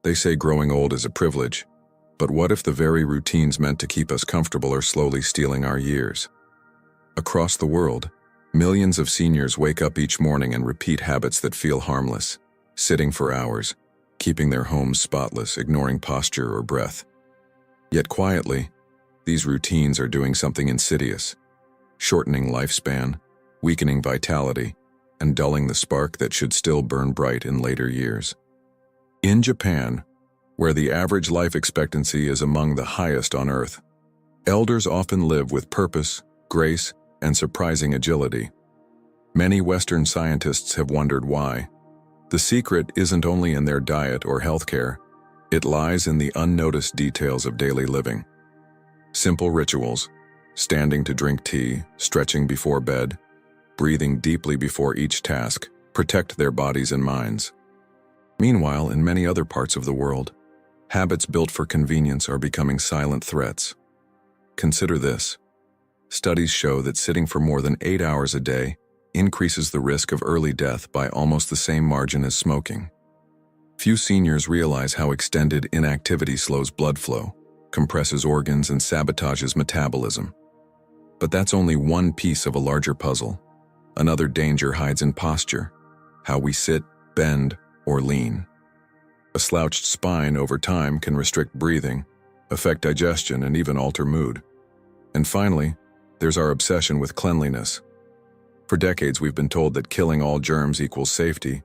They say growing old is a privilege, but what if the very routines meant to keep us comfortable are slowly stealing our years? Across the world, millions of seniors wake up each morning and repeat habits that feel harmless, sitting for hours, keeping their homes spotless, ignoring posture or breath. Yet quietly, these routines are doing something insidious, shortening lifespan, weakening vitality, and dulling the spark that should still burn bright in later years. In Japan, where the average life expectancy is among the highest on Earth, elders often live with purpose, grace, and surprising agility. Many Western scientists have wondered why. The secret isn't only in their diet or healthcare, it lies in the unnoticed details of daily living. Simple rituals, standing to drink tea, stretching before bed, breathing deeply before each task, protect their bodies and minds. Meanwhile, in many other parts of the world, habits built for convenience are becoming silent threats. Consider this. Studies show that sitting for more than 8 hours a day increases the risk of early death by almost the same margin as smoking. Few seniors realize how extended inactivity slows blood flow, compresses organs, and sabotages metabolism. But that's only one piece of a larger puzzle. Another danger hides in posture, how we sit, bend, or lean. A slouched spine over time can restrict breathing, affect digestion, and even alter mood. And finally, there's our obsession with cleanliness. For decades, we've been told that killing all germs equals safety,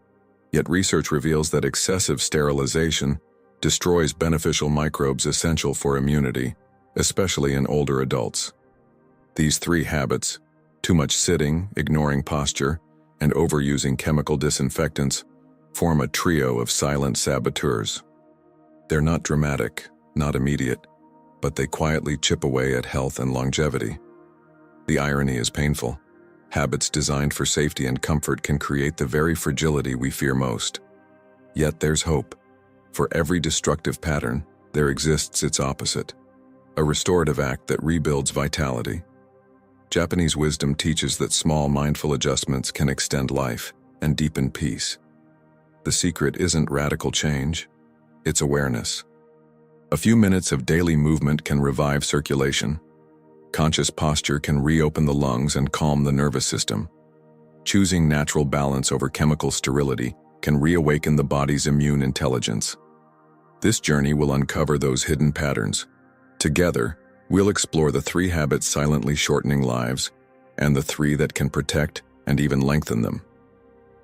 yet research reveals that excessive sterilization destroys beneficial microbes essential for immunity, especially in older adults. These three habits, too much sitting, ignoring posture, and overusing chemical disinfectants, form a trio of silent saboteurs. They're not dramatic, not immediate, but they quietly chip away at health and longevity. The irony is painful. Habits designed for safety and comfort can create the very fragility we fear most. Yet there's hope. For every destructive pattern, there exists its opposite, a restorative act that rebuilds vitality. Japanese wisdom teaches that small mindful adjustments can extend life and deepen peace. The secret isn't radical change, it's awareness. A few minutes of daily movement can revive circulation. Conscious posture can reopen the lungs and calm the nervous system. Choosing natural balance over chemical sterility can reawaken the body's immune intelligence. This journey will uncover those hidden patterns. Together, we'll explore the 3 habits silently shortening lives, and the 3 that can protect and even lengthen them.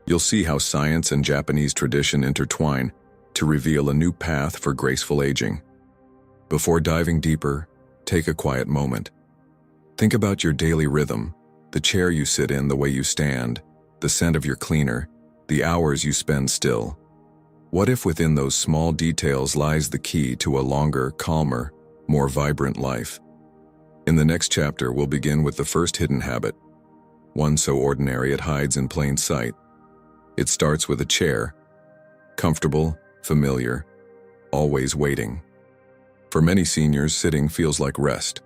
You'll see how science and Japanese tradition intertwine to reveal a new path for graceful aging. Before diving deeper, take a quiet moment. Think about your daily rhythm, the chair you sit in, the way you stand, the scent of your cleaner, the hours you spend still. What if within those small details lies the key to a longer, calmer, more vibrant life? In the next chapter, we'll begin with the first hidden habit, one so ordinary it hides in plain sight. It starts with a chair, comfortable, familiar, always waiting. For many seniors, sitting feels like rest,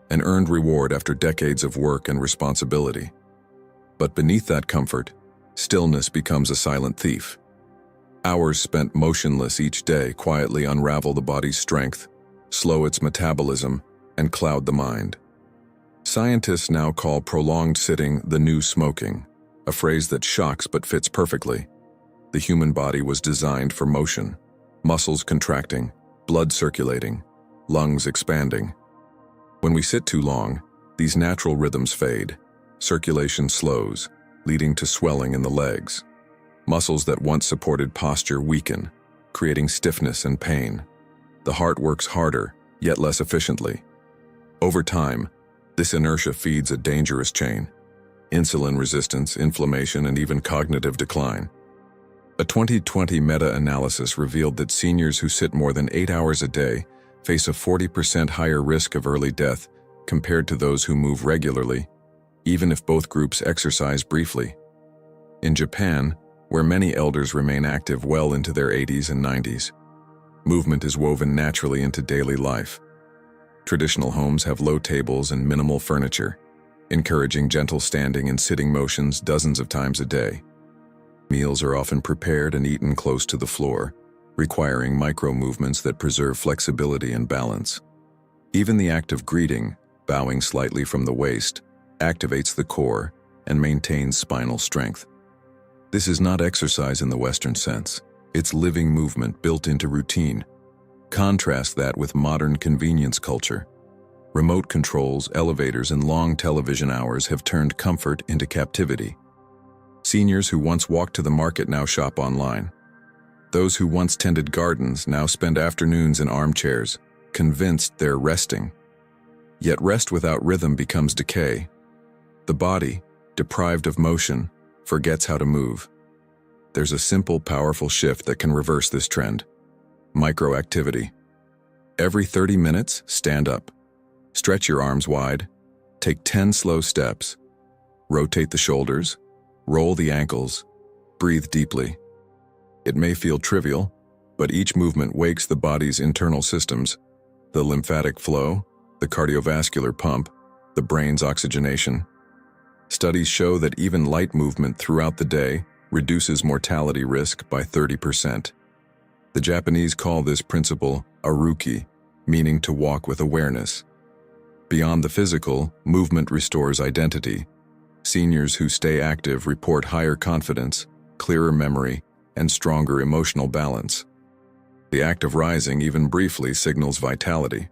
an earned reward after decades of work and responsibility. But beneath that comfort, stillness becomes a silent thief. Hours spent motionless each day quietly unravel the body's strength, slow its metabolism, and cloud the mind. Scientists now call prolonged sitting the new smoking, a phrase that shocks but fits perfectly. The human body was designed for motion, muscles contracting, blood circulating, lungs expanding. When we sit too long, these natural rhythms fade. Circulation slows, leading to swelling in the legs. Muscles that once supported posture weaken, creating stiffness and pain. The heart works harder, yet less efficiently. Over time, this inertia feeds a dangerous chain: insulin resistance, inflammation, and even cognitive decline. A 2020 meta-analysis revealed that seniors who sit more than 8 hours a day face a 40% higher risk of early death compared to those who move regularly, even if both groups exercise briefly. In Japan, where many elders remain active well into their 80s and 90s, movement is woven naturally into daily life. Traditional homes have low tables and minimal furniture, encouraging gentle standing and sitting motions dozens of times a day. Meals are often prepared and eaten close to the floor, requiring micro-movements that preserve flexibility and balance. Even the act of greeting, bowing slightly from the waist, activates the core and maintains spinal strength. This is not exercise in the Western sense. It's living movement built into routine. Contrast that with modern convenience culture. Remote controls, elevators, and long television hours have turned comfort into captivity. Seniors who once walked to the market now shop online. Those who once tended gardens now spend afternoons in armchairs, convinced they're resting. Yet rest without rhythm becomes decay. The body, deprived of motion, forgets how to move. There's a simple, powerful shift that can reverse this trend. Microactivity. Every 30 minutes, stand up. Stretch your arms wide. Take 10 slow steps. Rotate the shoulders. Roll the ankles. Breathe deeply. It may feel trivial, but each movement wakes the body's internal systems, the lymphatic flow, the cardiovascular pump, the brain's oxygenation. Studies show that even light movement throughout the day reduces mortality risk by 30%. The Japanese call this principle aruki, meaning to walk with awareness. Beyond the physical, movement restores identity. Seniors who stay active report higher confidence, clearer memory, and stronger emotional balance. The act of rising, even briefly, signals vitality.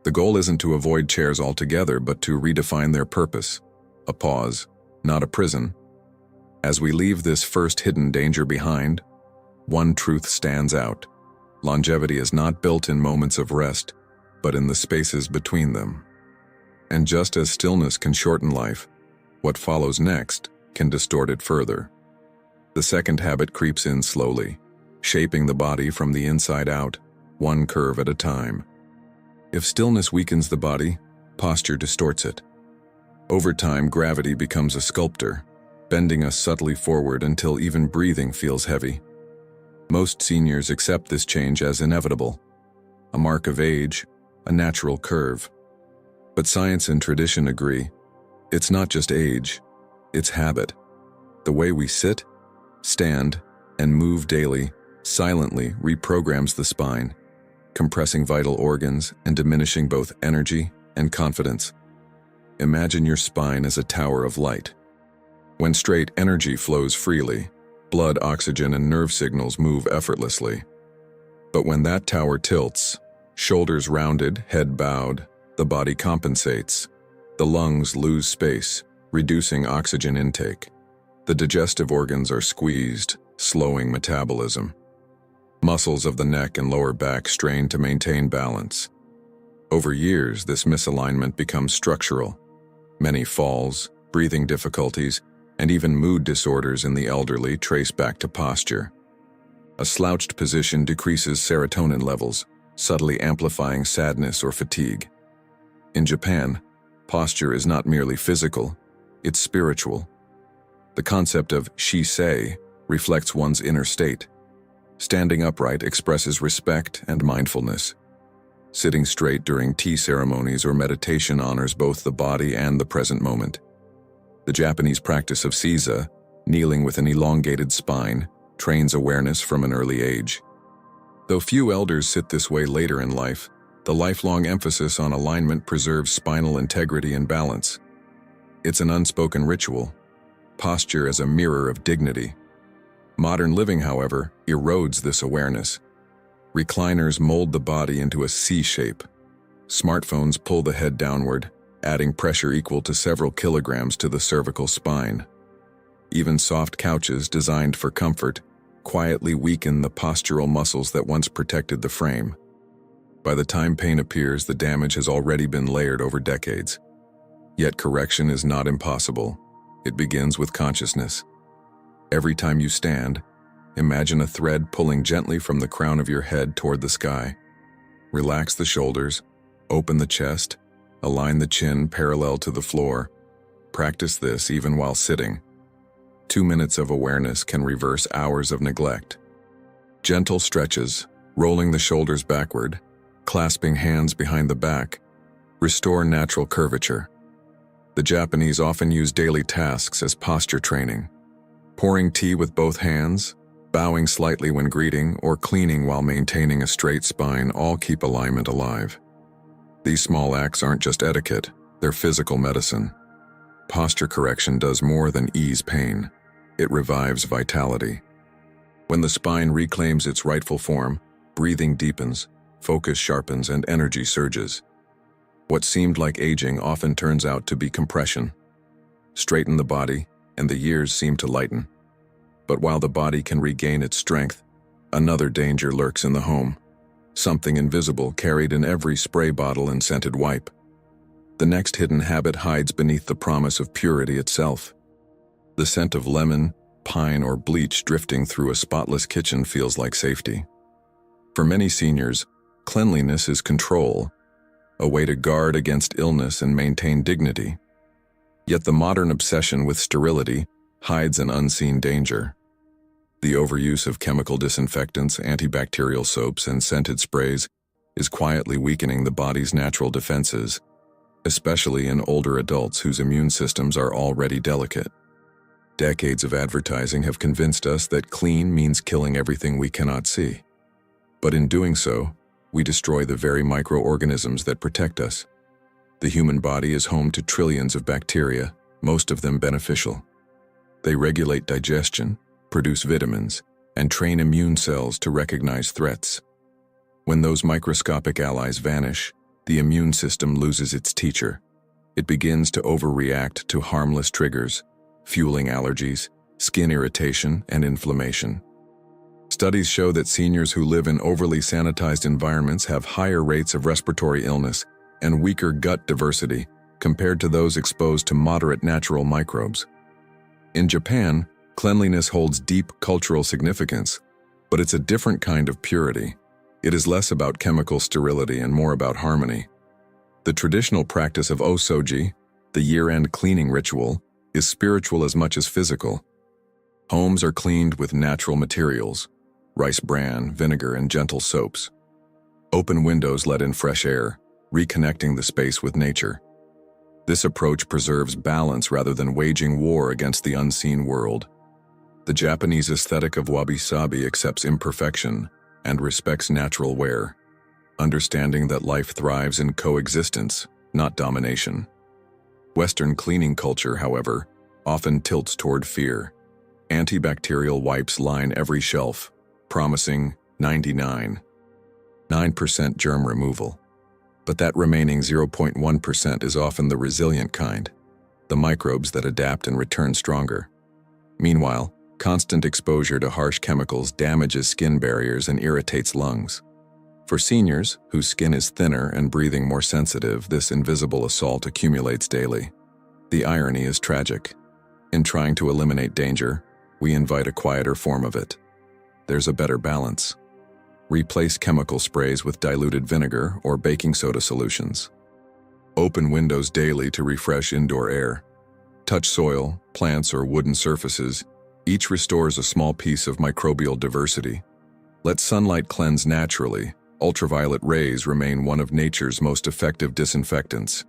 The goal isn't to avoid chairs altogether, but to redefine their purpose. A pause, not a prison. As we leave this first hidden danger behind, one truth stands out. Longevity is not built in moments of rest, but in the spaces between them. And just as stillness can shorten life, what follows next can distort it further. The second habit creeps in slowly, shaping the body from the inside out, one curve at a time. If stillness weakens the body, posture distorts it. Over time, gravity becomes a sculptor, bending us subtly forward until even breathing feels heavy. Most seniors accept this change as inevitable, a mark of age, a natural curve. But science and tradition agree, it's not just age, it's habit. The way we sit, stand, and move daily silently reprograms the spine, compressing vital organs and diminishing both energy and confidence. Imagine your spine as a tower of light. When straight, energy flows freely, blood, oxygen, and nerve signals move effortlessly. But when that tower tilts, shoulders rounded, head bowed, the body compensates. The lungs lose space, reducing oxygen intake. The digestive organs are squeezed, slowing metabolism. Muscles of the neck and lower back strain to maintain balance. Over years, this misalignment becomes structural. Many falls, breathing difficulties, and even mood disorders in the elderly trace back to posture. A slouched position decreases serotonin levels, subtly amplifying sadness or fatigue. In Japan, posture is not merely physical, it's spiritual. The concept of shisei reflects one's inner state. Standing upright expresses respect and mindfulness. Sitting straight during tea ceremonies or meditation honors both the body and the present moment. The Japanese practice of seiza, kneeling with an elongated spine, trains awareness from an early age. Though few elders sit this way later in life, the lifelong emphasis on alignment preserves spinal integrity and balance. It's an unspoken ritual, posture as a mirror of dignity. Modern living, however, erodes this awareness. Recliners mold the body into a C shape. Smartphones pull the head downward, adding pressure equal to several kilograms to the cervical spine. Even soft couches designed for comfort quietly weaken the postural muscles that once protected the frame. By the time pain appears, the damage has already been layered over decades. Yet correction is not impossible. It begins with consciousness. Every time you stand, imagine a thread pulling gently from the crown of your head toward the sky. Relax the shoulders, open the chest, align the chin parallel to the floor. Practice this even while sitting. 2 minutes of awareness can reverse hours of neglect. Gentle stretches, rolling the shoulders backward, clasping hands behind the back, restore natural curvature. The Japanese often use daily tasks as posture training. Pouring tea with both hands, Bowing slightly when greeting or cleaning while maintaining a straight spine all keep alignment alive. These small acts aren't just etiquette, they're physical medicine. Posture correction does more than ease pain. It revives vitality. When the spine reclaims its rightful form, breathing deepens, focus sharpens, and energy surges. What seemed like aging often turns out to be compression. Straighten the body, and the years seem to lighten. But while the body can regain its strength, another danger lurks in the home. Something invisible carried in every spray bottle and scented wipe. The next hidden habit hides beneath the promise of purity itself. The scent of lemon, pine, or bleach drifting through a spotless kitchen feels like safety. For many seniors, cleanliness is control, a way to guard against illness and maintain dignity. Yet the modern obsession with sterility hides an unseen danger. The overuse of chemical disinfectants, antibacterial soaps, and scented sprays is quietly weakening the body's natural defenses, especially in older adults whose immune systems are already delicate. Decades of advertising have convinced us that clean means killing everything we cannot see. But in doing so, we destroy the very microorganisms that protect us. The human body is home to trillions of bacteria, most of them beneficial. They regulate digestion, produce vitamins, and train immune cells to recognize threats. When those microscopic allies vanish, the immune system loses its teacher. It begins to overreact to harmless triggers, fueling allergies, skin irritation, and inflammation. Studies show that seniors who live in overly sanitized environments have higher rates of respiratory illness and weaker gut diversity compared to those exposed to moderate natural microbes. In Japan, cleanliness holds deep cultural significance, but it's a different kind of purity. It is less about chemical sterility and more about harmony. The traditional practice of osoji, the year-end cleaning ritual, is spiritual as much as physical. Homes are cleaned with natural materials, rice bran, vinegar, and gentle soaps. Open windows let in fresh air, reconnecting the space with nature. This approach preserves balance rather than waging war against the unseen world. The Japanese aesthetic of wabi-sabi accepts imperfection and respects natural wear, understanding that life thrives in coexistence, not domination. Western cleaning culture, however, often tilts toward fear. Antibacterial wipes line every shelf, promising 99.9% germ removal. But that remaining 0.1% is often the resilient kind, the microbes that adapt and return stronger. Meanwhile, constant exposure to harsh chemicals damages skin barriers and irritates lungs. For seniors, whose skin is thinner and breathing more sensitive, this invisible assault accumulates daily. The irony is tragic. In trying to eliminate danger, we invite a quieter form of it. There's a better balance. Replace chemical sprays with diluted vinegar or baking soda solutions. Open windows daily to refresh indoor air. Touch soil, plants, or wooden surfaces. Each restores a small piece of microbial diversity. Let sunlight cleanse naturally. Ultraviolet rays remain one of nature's most effective disinfectants.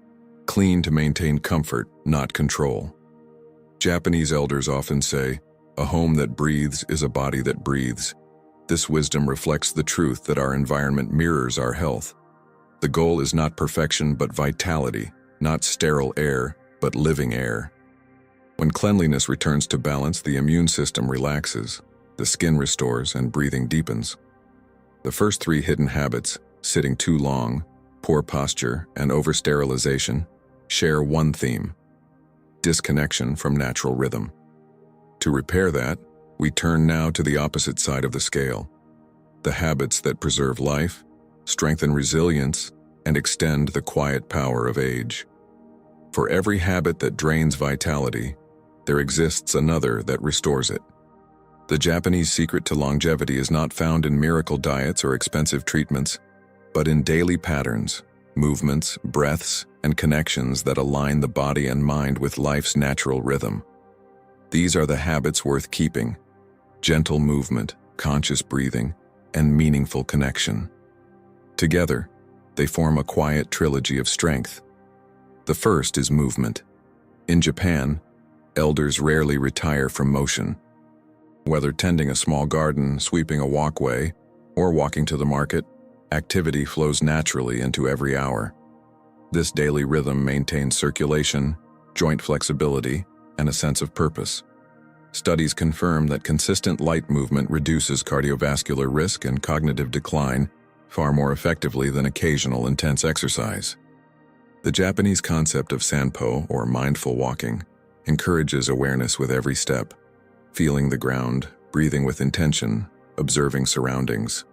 Clean to maintain comfort, not control. Japanese elders often say, "A home that breathes is a body that breathes." This wisdom reflects the truth that our environment mirrors our health. The goal is not perfection but vitality, not sterile air, but living air. When cleanliness returns to balance, the immune system relaxes, the skin restores, and breathing deepens. The first three hidden habits, sitting too long, poor posture, and over-sterilization, share one theme: disconnection from natural rhythm. To repair that, we turn now to the opposite side of the scale: the habits that preserve life, strengthen resilience, and extend the quiet power of age. For every habit that drains vitality, there exists another that restores it. The Japanese secret to longevity is not found in miracle diets or expensive treatments, but in daily patterns, movements, breaths, and connections that align the body and mind with life's natural rhythm. These are the habits worth keeping: gentle movement, conscious breathing, and meaningful connection. Together, they form a quiet trilogy of strength. The first is movement. In Japan, elders rarely retire from motion. Whether tending a small garden, sweeping a walkway, or walking to the market, activity flows naturally into every hour. This daily rhythm maintains circulation, joint flexibility, and a sense of purpose. Studies confirm that consistent light movement reduces cardiovascular risk and cognitive decline far more effectively than occasional intense exercise. The Japanese concept of sanpo, or mindful walking, encourages awareness with every step, feeling the ground, breathing with intention, observing surroundings.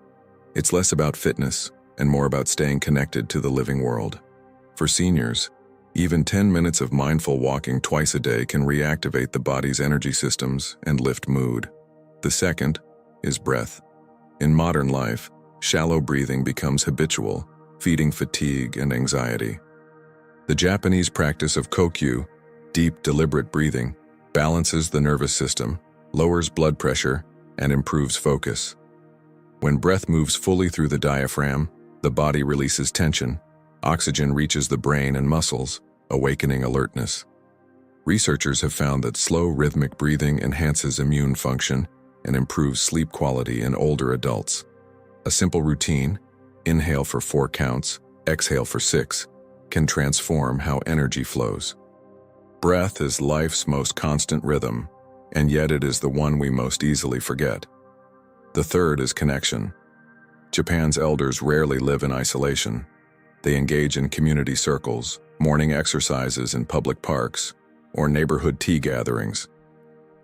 It's less about fitness and more about staying connected to the living world. For seniors, even 10 minutes of mindful walking twice a day can reactivate the body's energy systems and lift mood. The second is breath. In modern life, shallow breathing becomes habitual, feeding fatigue and anxiety. The Japanese practice of kokyu, deep, deliberate breathing, balances the nervous system, lowers blood pressure, and improves focus. When breath moves fully through the diaphragm, the body releases tension. Oxygen reaches the brain and muscles, awakening alertness. Researchers have found that slow, rhythmic breathing enhances immune function and improves sleep quality in older adults. A simple routine, inhale for 4 counts, exhale for 6, can transform how energy flows. Breath is life's most constant rhythm, and yet it is the one we most easily forget. The third is connection. Japan's elders rarely live in isolation. They engage in community circles, morning exercises in public parks, or neighborhood tea gatherings.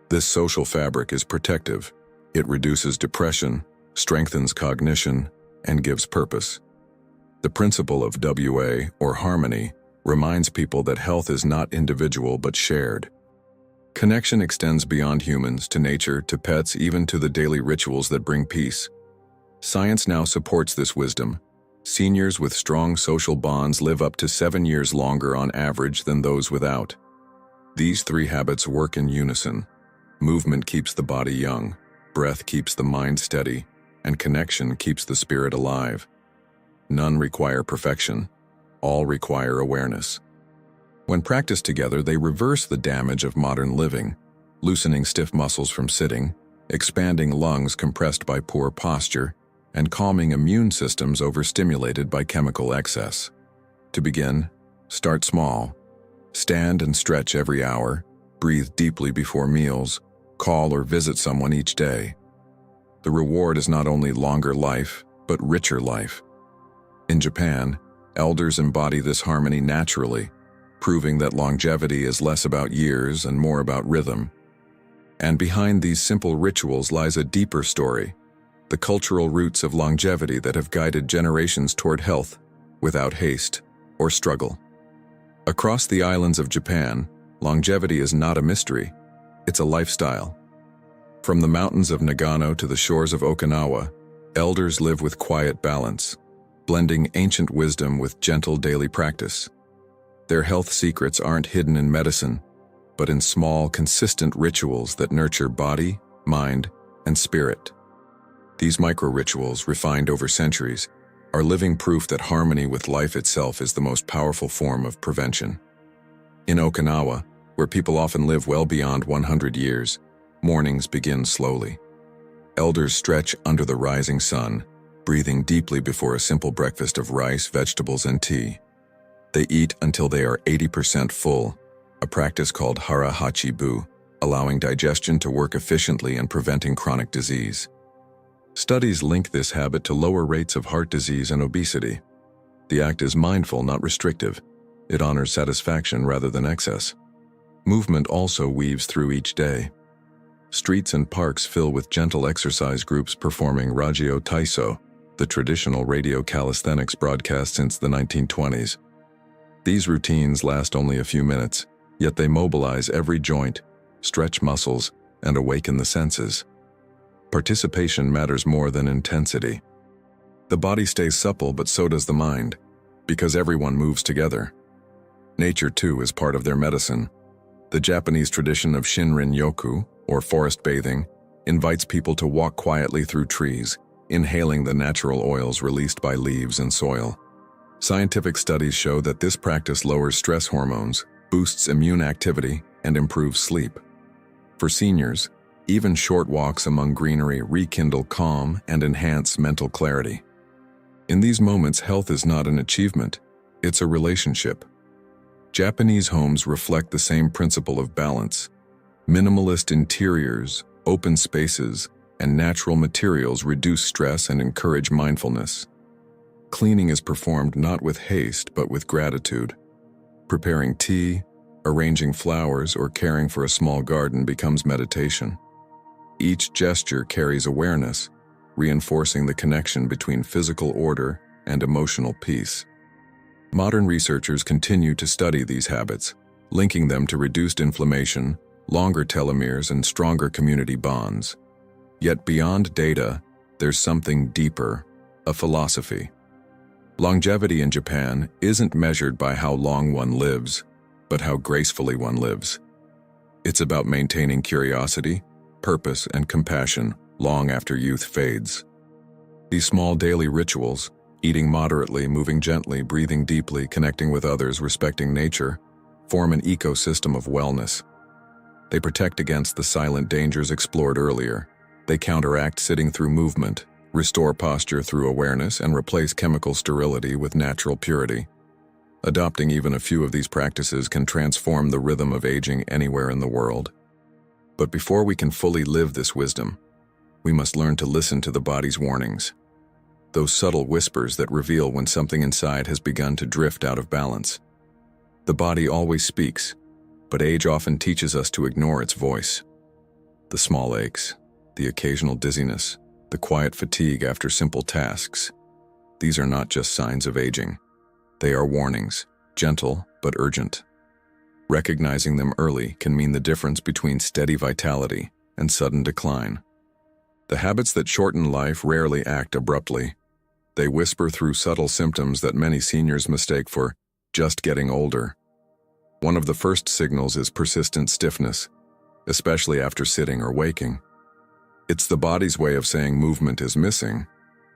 This social fabric is protective. It reduces depression, strengthens cognition, and gives purpose. The principle of WA, or harmony, reminds people that health is not individual but shared. Connection extends beyond humans, to nature, to pets, even to the daily rituals that bring peace. Science now supports this wisdom. Seniors with strong social bonds live up to 7 years longer on average than those without. These 3 habits work in unison. Movement keeps the body young, breath keeps the mind steady, and connection keeps the spirit alive. None require perfection. All require awareness. When practiced together, they reverse the damage of modern living, loosening stiff muscles from sitting, expanding lungs compressed by poor posture, and calming immune systems overstimulated by chemical excess. To begin, start small. Stand and stretch every hour, breathe deeply before meals, call or visit someone each day. The reward is not only longer life, but richer life. In Japan, elders embody this harmony naturally, proving that longevity is less about years and more about rhythm. And behind these simple rituals lies a deeper story, the cultural roots of longevity that have guided generations toward health, without haste or struggle. Across the islands of Japan, longevity is not a mystery, it's a lifestyle. From the mountains of Nagano to the shores of Okinawa, elders live with quiet balance, blending ancient wisdom with gentle daily practice. Their health secrets aren't hidden in medicine, but in small, consistent rituals that nurture body, mind, and spirit. These micro-rituals, refined over centuries, are living proof that harmony with life itself is the most powerful form of prevention. In Okinawa, where people often live well beyond 100 years, mornings begin slowly. Elders stretch under the rising sun, breathing deeply before a simple breakfast of rice, vegetables, and tea. They eat until they are 80% full, a practice called hara hachibu, allowing digestion to work efficiently and preventing chronic disease. Studies link this habit to lower rates of heart disease and obesity. The act is mindful, not restrictive. It honors satisfaction rather than excess. Movement also weaves through each day. Streets and parks fill with gentle exercise groups performing Ragyo Taiso, the traditional radio calisthenics broadcast since the 1920s. These routines last only a few minutes, yet they mobilize every joint, stretch muscles, and awaken the senses. Participation matters more than intensity. The body stays supple, but so does the mind, because everyone moves together. Nature, too, is part of their medicine. The Japanese tradition of Shinrin-yoku, or forest bathing, invites people to walk quietly through trees, inhaling the natural oils released by leaves and soil. Scientific studies show that this practice lowers stress hormones, boosts immune activity, and improves sleep. For seniors, Even short walks among greenery rekindle calm and enhance mental clarity. In these moments, health is not an achievement, it's a relationship. Japanese homes reflect the same principle of balance. Minimalist interiors, open spaces, and natural materials reduce stress and encourage mindfulness. Cleaning is performed not with haste but with gratitude. Preparing tea, arranging flowers, or caring for a small garden becomes meditation. Each gesture carries awareness, reinforcing the connection between physical order and emotional peace. Modern researchers continue to study these habits, linking them to reduced inflammation, longer telomeres, and stronger community bonds. Yet beyond data, there's something deeper, a philosophy. Longevity in Japan isn't measured by how long one lives, but how gracefully one lives. It's about maintaining curiosity, purpose, and compassion long after youth fades. These small daily rituals, eating moderately, moving gently, breathing deeply, connecting with others, respecting nature, form an ecosystem of wellness. They protect against the silent dangers explored earlier. They counteract sitting through movement, restore posture through awareness, and replace chemical sterility with natural purity. Adopting even a few of these practices can transform the rhythm of aging anywhere in the world. But before we can fully live this wisdom, we must learn to listen to the body's warnings. Those subtle whispers that reveal when something inside has begun to drift out of balance. The body always speaks, but age often teaches us to ignore its voice. The small aches, the occasional dizziness, the quiet fatigue after simple tasks. These are not just signs of aging. They are warnings, gentle but urgent. Recognizing them early can mean the difference between steady vitality and sudden decline. The habits that shorten life rarely act abruptly. They whisper through subtle symptoms that many seniors mistake for just getting older. One of the first signals is persistent stiffness, especially after sitting or waking. It's the body's way of saying movement is missing.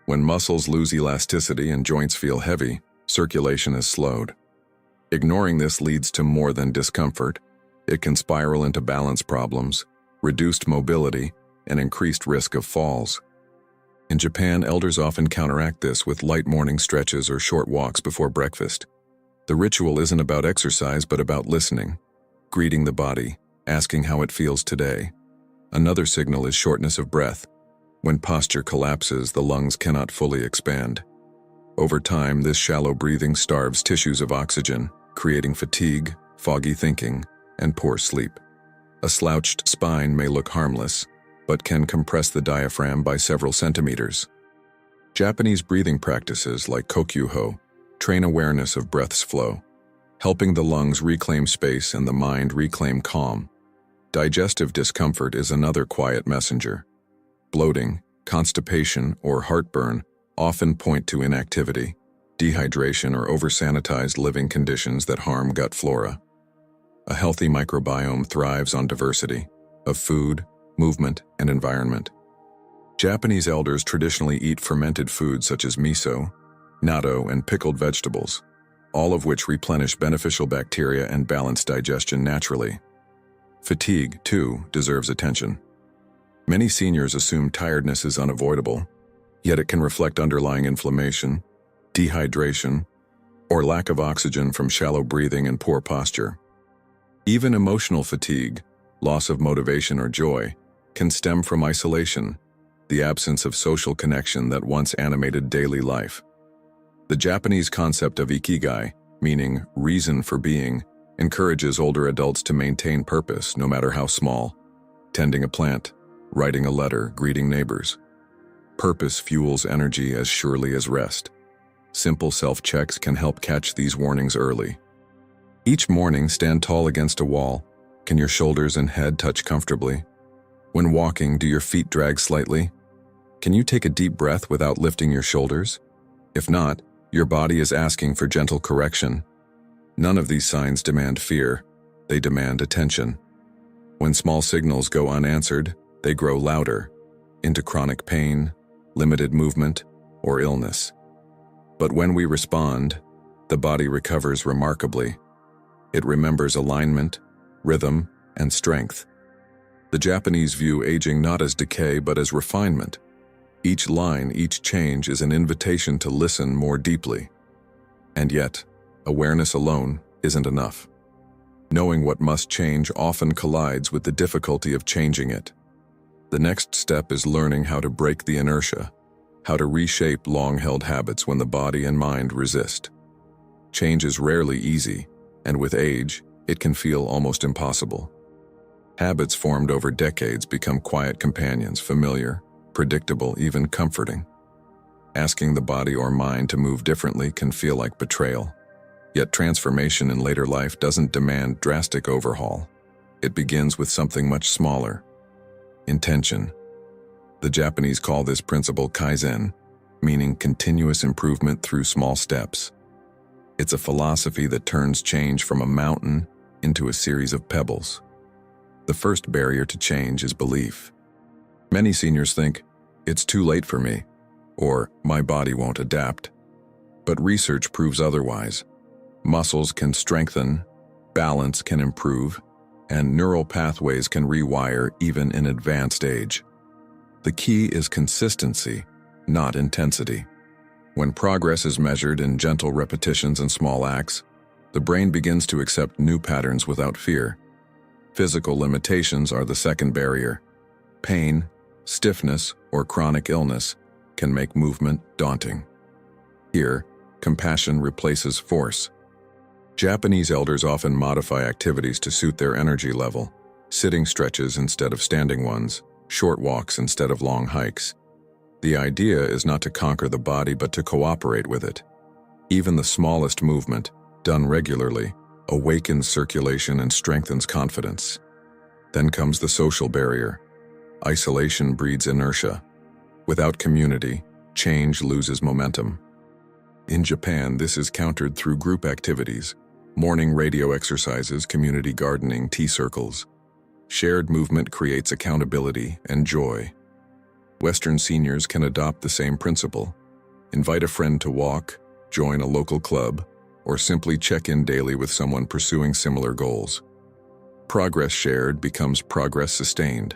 When muscles lose elasticity and joints feel heavy, circulation is slowed. Ignoring this leads to more than discomfort. It can spiral into balance problems, reduced mobility, and increased risk of falls. In Japan, elders often counteract this with light morning stretches or short walks before breakfast. The ritual isn't about exercise but about listening, greeting the body, asking how it feels today. Another signal is shortness of breath. When posture collapses, the lungs cannot fully expand. Over time, this shallow breathing starves tissues of oxygen, creating fatigue, foggy thinking, and poor sleep. A slouched spine may look harmless, but can compress the diaphragm by several centimeters. Japanese breathing practices like kokyuho train awareness of breath's flow, helping the lungs reclaim space and the mind reclaim calm. Digestive discomfort is another quiet messenger. Bloating, constipation, or heartburn often point to inactivity, dehydration, or over-sanitized living conditions that harm gut flora. A healthy microbiome thrives on diversity of food, movement, and environment. Japanese elders traditionally eat fermented foods such as miso, natto, and pickled vegetables, all of which replenish beneficial bacteria and balance digestion naturally. Fatigue, too, deserves attention. Many seniors assume tiredness is unavoidable, yet it can reflect underlying inflammation, dehydration, or lack of oxygen from shallow breathing and poor posture. Even emotional fatigue, loss of motivation or joy, can stem from isolation, the absence of social connection that once animated daily life. The Japanese concept of ikigai, meaning reason for being, encourages older adults to maintain purpose no matter how small, tending a plant, writing a letter, greeting neighbors. Purpose fuels energy as surely as rest. Simple self-checks can help catch these warnings early. Each morning, stand tall against a wall. Can your shoulders and head touch comfortably? When walking, do your feet drag slightly? Can you take a deep breath without lifting your shoulders? If not, your body is asking for gentle correction. None of these signs demand fear, they demand attention. When small signals go unanswered, they grow louder, into chronic pain, limited movement, or illness. But when we respond, the body recovers remarkably. It remembers alignment, rhythm, and strength. The Japanese view aging not as decay but as refinement. Each line, each change is an invitation to listen more deeply. And yet, awareness alone isn't enough. Knowing what must change often collides with the difficulty of changing it. The next step is learning how to break the inertia, how to reshape long-held habits when the body and mind resist. Change is rarely easy, and with age, it can feel almost impossible. Habits formed over decades become quiet companions, familiar, predictable, even comforting. Asking the body or mind to move differently can feel like betrayal. Yet transformation in later life doesn't demand drastic overhaul. It begins with something much smaller: intention. The Japanese call this principle kaizen, meaning continuous improvement through small steps. It's a philosophy that turns change from a mountain into a series of pebbles. The first barrier to change is belief. Many seniors think, "It's too late for me," or "My body won't adapt." But research proves otherwise. Muscles can strengthen, balance can improve, and neural pathways can rewire even in advanced age. The key is consistency, not intensity. When progress is measured in gentle repetitions and small acts, the brain begins to accept new patterns without fear. Physical limitations are the second barrier. Pain, stiffness, or chronic illness can make movement daunting. Here, compassion replaces force. Japanese elders often modify activities to suit their energy level: sitting stretches instead of standing ones, short walks instead of long hikes. The idea is not to conquer the body but to cooperate with it. Even the smallest movement, done regularly, awakens circulation and strengthens confidence. Then comes the social barrier. Isolation breeds inertia. Without community, change loses momentum. In Japan, this is countered through group activities: morning radio exercises, community gardening, tea circles. Shared movement creates accountability and joy. Western seniors can adopt the same principle. Invite a friend to walk, join a local club, or simply check in daily with someone pursuing similar goals. Progress shared becomes progress sustained.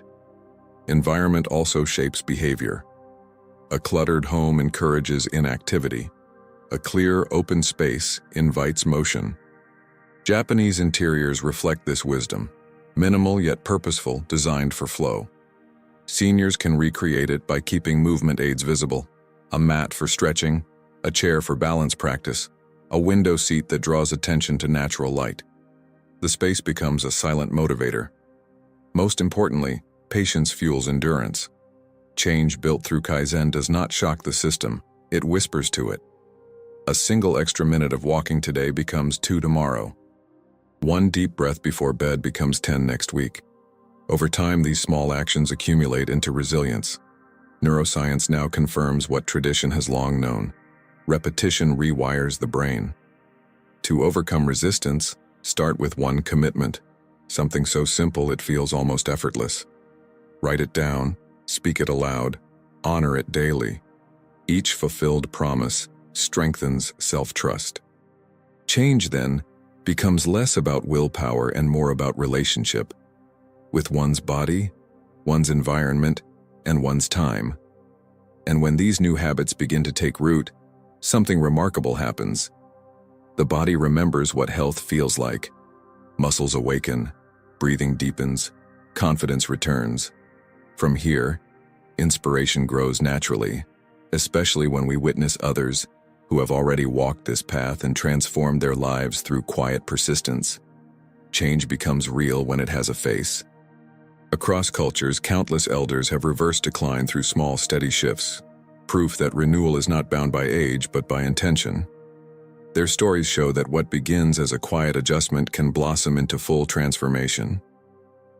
Environment also shapes behavior. A cluttered home encourages inactivity. A clear, open space invites motion. Japanese interiors reflect this wisdom: minimal yet purposeful, designed for flow. Seniors can recreate it by keeping movement aids visible: a mat for stretching, a chair for balance practice, a window seat that draws attention to natural light. The space becomes a silent motivator. Most importantly, patience fuels endurance. Change built through kaizen does not shock the system, it whispers to it. A single extra minute of walking today becomes 2 tomorrow. One deep breath before bed becomes 10 next week. Over time, these small actions accumulate into resilience. Neuroscience now confirms what tradition has long known: repetition rewires the brain. To overcome resistance, start with one commitment, something so simple it feels almost effortless. Write it down, speak it aloud, honor it daily. Each fulfilled promise strengthens self-trust. Change, then, becomes less about willpower and more about relationship with one's body, one's environment, and one's time. And when these new habits begin to take root, something remarkable happens. The body remembers what health feels like. Muscles awaken, breathing deepens, confidence returns. From here, inspiration grows naturally, especially when we witness others who have already walked this path and transformed their lives through quiet persistence. Change becomes real when it has a face. Across cultures, countless elders have reversed decline through small, steady shifts, proof that renewal is not bound by age but by intention. Their stories show that what begins as a quiet adjustment can blossom into full transformation.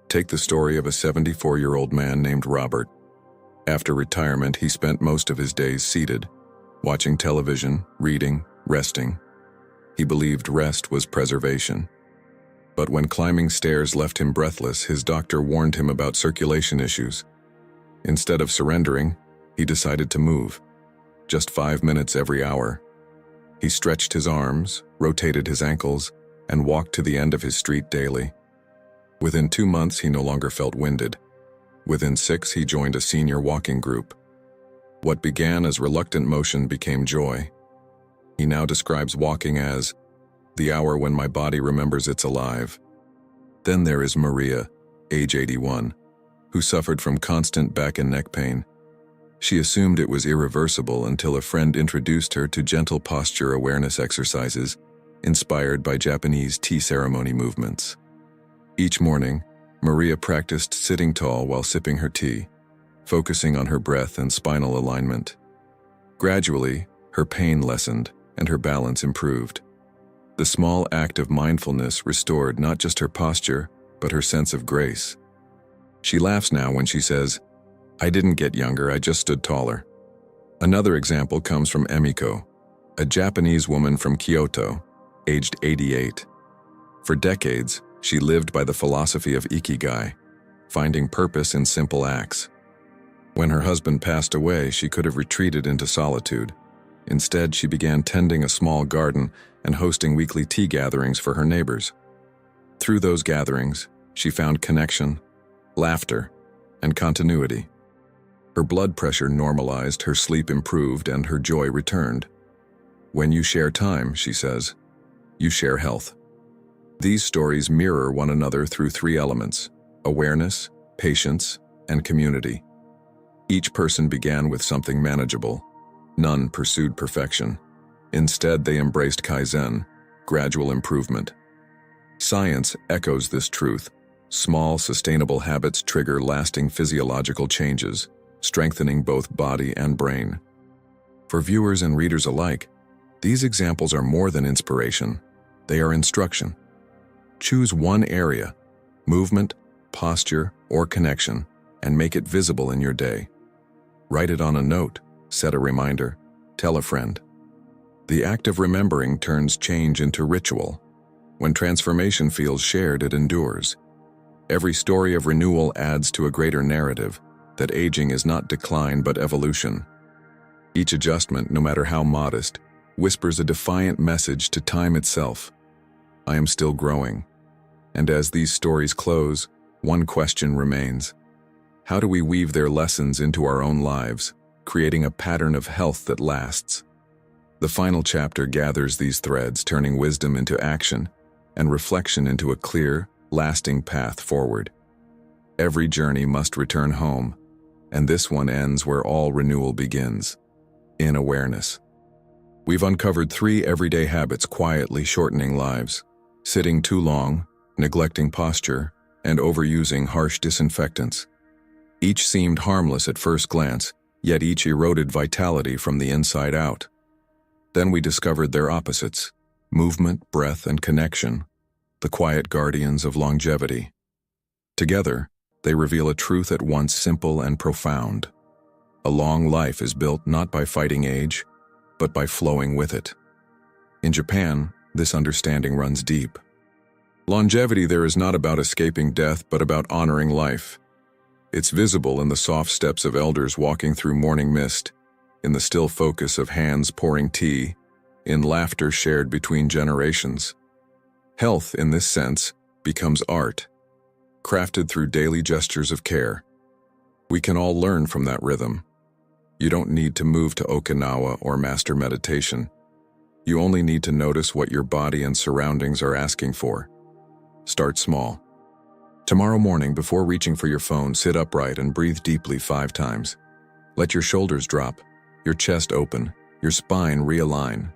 Take the story of a 74-year-old man named Robert. After retirement, he spent most of his days seated, watching television, reading, resting. He believed rest was preservation. But when climbing stairs left him breathless, his doctor warned him about circulation issues. Instead of surrendering, he decided to move. Just 5 minutes every hour. He stretched his arms, rotated his ankles, and walked to the end of his street daily. Within 2 months, he no longer felt winded. Within 6, he joined a senior walking group. What began as reluctant motion became joy. He now describes walking as the hour when my body remembers it's alive. Then there is Maria, age 81, who suffered from constant back and neck pain. She assumed it was irreversible until a friend introduced her to gentle posture awareness exercises inspired by Japanese tea ceremony movements. Each morning, Maria practiced sitting tall while sipping her tea, focusing on her breath and spinal alignment. Gradually, her pain lessened and her balance improved. The small act of mindfulness restored not just her posture, but her sense of grace. She laughs now when she says, "I didn't get younger, I just stood taller." Another example comes from Emiko, a Japanese woman from Kyoto, aged 88. For decades, she lived by the philosophy of ikigai, finding purpose in simple acts. When her husband passed away, she could have retreated into solitude. Instead, she began tending a small garden and hosting weekly tea gatherings for her neighbors. Through those gatherings, she found connection, laughter, and continuity. Her blood pressure normalized, her sleep improved, and her joy returned. When you share time, she says, you share health. These stories mirror one another through 3 elements: awareness, patience, and community. Each person began with something manageable. None pursued perfection. Instead, they embraced Kaizen, gradual improvement. Science echoes this truth. Small, sustainable habits trigger lasting physiological changes, strengthening both body and brain. For viewers and readers alike, these examples are more than inspiration. They are instruction. Choose one area, movement, posture, or connection, and make it visible in your day. Write it on a note, set a reminder, tell a friend. The act of remembering turns change into ritual. When transformation feels shared, it endures. Every story of renewal adds to a greater narrative that aging is not decline but evolution. Each adjustment, no matter how modest, whispers a defiant message to time itself. I am still growing. And as these stories close, one question remains. How do we weave their lessons into our own lives, creating a pattern of health that lasts? The final chapter gathers these threads, turning wisdom into action and reflection into a clear, lasting path forward. Every journey must return home, and this one ends where all renewal begins, in awareness. We've uncovered 3 everyday habits quietly shortening lives: sitting too long, neglecting posture, and overusing harsh disinfectants. Each seemed harmless at first glance, yet each eroded vitality from the inside out. Then we discovered their opposites: movement, breath, and connection, the quiet guardians of longevity. Together, they reveal a truth at once simple and profound. A long life is built not by fighting age, but by flowing with it. In Japan, this understanding runs deep. Longevity there is not about escaping death, but about honoring life. It's visible in the soft steps of elders walking through morning mist, in the still focus of hands pouring tea, in laughter shared between generations. Health, in this sense, becomes art, crafted through daily gestures of care. We can all learn from that rhythm. You don't need to move to Okinawa or master meditation. You only need to notice what your body and surroundings are asking for. Start small. Tomorrow morning, before reaching for your phone, sit upright and breathe deeply 5 times. Let your shoulders drop, your chest open, your spine realign.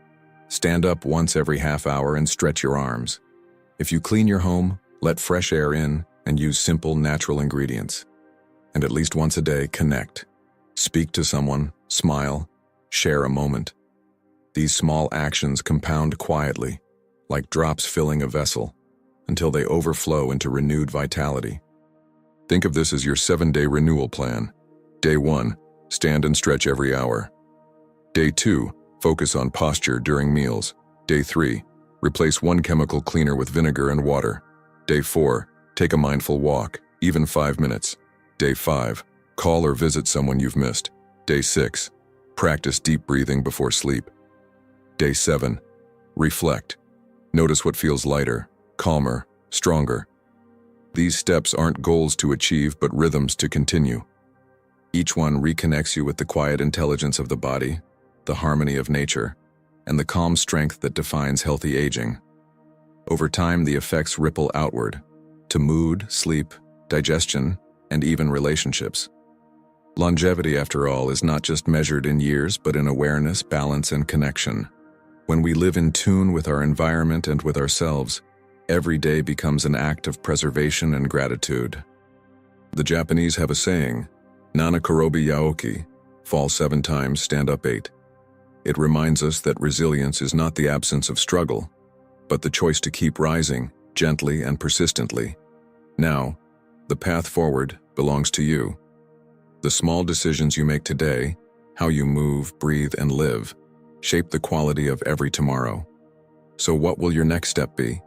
Stand up once every half hour and stretch your arms. If you clean your home, let fresh air in and use simple, natural ingredients. And at least once a day, connect. Speak to someone, smile, share a moment. These small actions compound quietly, like drops filling a vessel, until they overflow into renewed vitality. Think of this as your 7-day renewal plan. Day 1, stand and stretch every hour. Day 2, focus on posture during meals. Day 3, replace 1 chemical cleaner with vinegar and water. Day 4, take a mindful walk, even 5 minutes. Day 5, call or visit someone you've missed. Day 6, practice deep breathing before sleep. Day 7, reflect. Notice what feels lighter, calmer, stronger. These steps aren't goals to achieve, but rhythms to continue. Each one reconnects you with the quiet intelligence of the body, the harmony of nature, and the calm strength that defines healthy aging. Over time, the effects ripple outward, to mood, sleep, digestion, and even relationships. Longevity, after all, is not just measured in years, but in awareness, balance, and connection. When we live in tune with our environment and with ourselves, every day becomes an act of preservation and gratitude. The Japanese have a saying, "Nana korobi yaoki," fall 7 times, stand up 8. It reminds us that resilience is not the absence of struggle, but the choice to keep rising, gently and persistently. Now, the path forward belongs to you. The small decisions you make today, how you move, breathe, and live, shape the quality of every tomorrow. So what will your next step be?